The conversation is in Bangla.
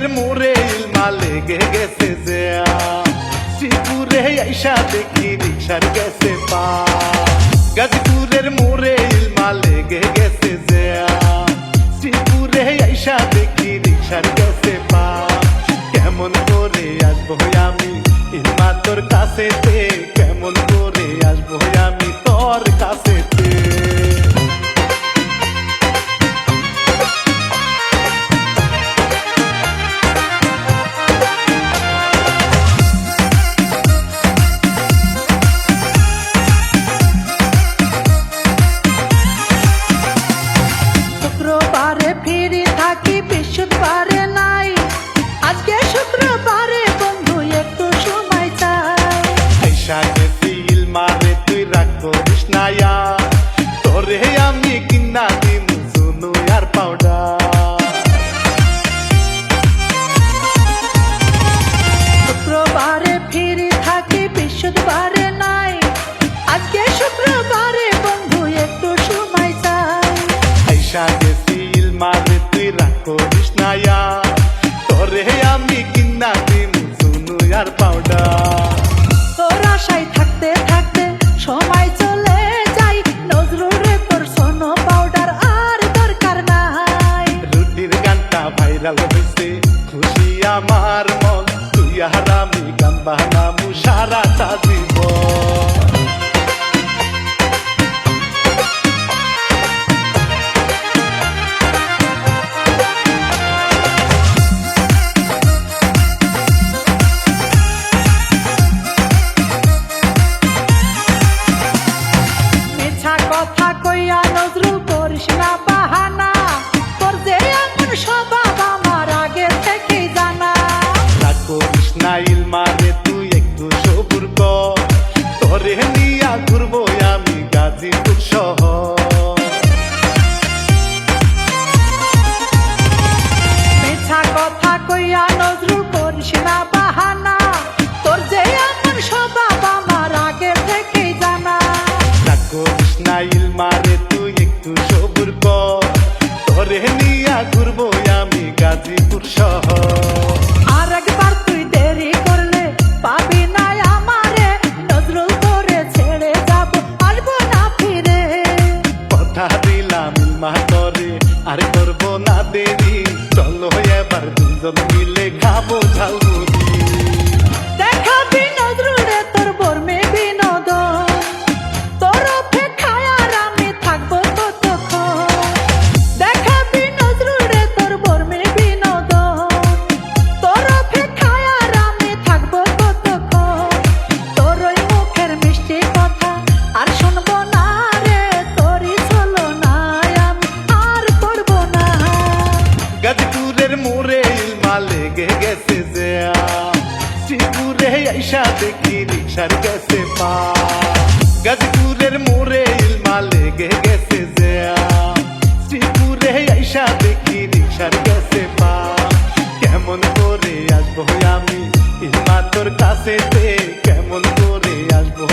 গাজীপুরের মোড়ে ইলমা লেগে গেছে যে শ্রীপুরে আইসা দেখি রিক্সার গেছে পা। গাজীপুরের মোড়ে ইলমা লেগে গেছে যে শ্রীপুরে আইসা দেখি রিক্সার গেছে পা। কেমন করে আসবো আমি ইলমা তোর কাছেতে, কেমন করে আসবো আমি তোর কাছেতে। শুক্রবারে ফিরি থাকি, বৃহস্পতিবারে নাই, আজকে শুক্রবারে বন্ধু একটু সময় চাই। আইসা গেছি ইলমারে তুই রাগ করিস না ইয়ার, তোরে আমি কিনা দিম শুনু আর পাউডার। শুক্রবারে ফিরি থাকি, বৃহস্পতিবারে নাই, আজকে শুক্রবারে বন্ধু একটু সময় চাই। আইসা গেছি ইলমারে তুই রাগ করিস না ইয়ার, তোরে আমি কিনা দিম শুনু আর পাউডার। তোর আশায় থাকতে থাকতে সময় চলে যাই, নজরুলে তোর সোনো পাউডার আর দরকার নাই। রুটির গানটা ভাইরাল হয়েছে, খুশি আমার মন, তুই আর আমি গান বানামু সারাটা জীবন। মিছা কথা কইয়া নজরুল করিস না বাহানা, তোর যে এমন স্বভাব আমার আগে থেকেই জানা। রাগ করিস না ইলমারে তুই একটু সবুর কর, তোরে নিয়া ঘুরবো আমি গাজীপুর শহর। মিছা কথা কইয়া নজরুল করিস না বাহানা, তোর যে এমন স্বভাব আমার আগে থেকেই জানা। রাগ করিস না ইলমারে তুই একটু সবুর কর, তোরে নিয়া ঘুরবো আমি গাজীপুর শহর। আর একবার তুই দেরি করলে পাবি না আমারে, নজরুল করে ছেড়ে যাব, আসবো না ফিরে। কথা দিলাম ইলমা তোরে আর করবো না দেরি, চলো এবার দুজন মিলে খাবো ঝালমুড়ি। দেখাবি নজরুলে তোর বর্মে বিনোদন, তোর অপেক্ষায় আর আমি থাকবো কতক্ষণ। দেখাবি নজরুলে তোর বর্মে বিনোদন, তোর অপেক্ষায় আর আমি থাকবো কতক্ষণ। তোর ওই মুখের মিষ্টি কথা আর শুনবো না রে, তোরই চলো না আমি আর করবো না। গাজীপুরের মোড়ে ইলমা লেগে গেছে যে শ্রীপুরে আইসা দেখি রিক্সার গেছে পা। গাজীপুরের মোড়ে ইলমা লেগে গেছে যে শ্রীপুরে আইসা দেখি রিক্সার গেছে পা। কেমন করে আসবো আমি ইলমা তোর কাছেতে, কেমন করে আসবো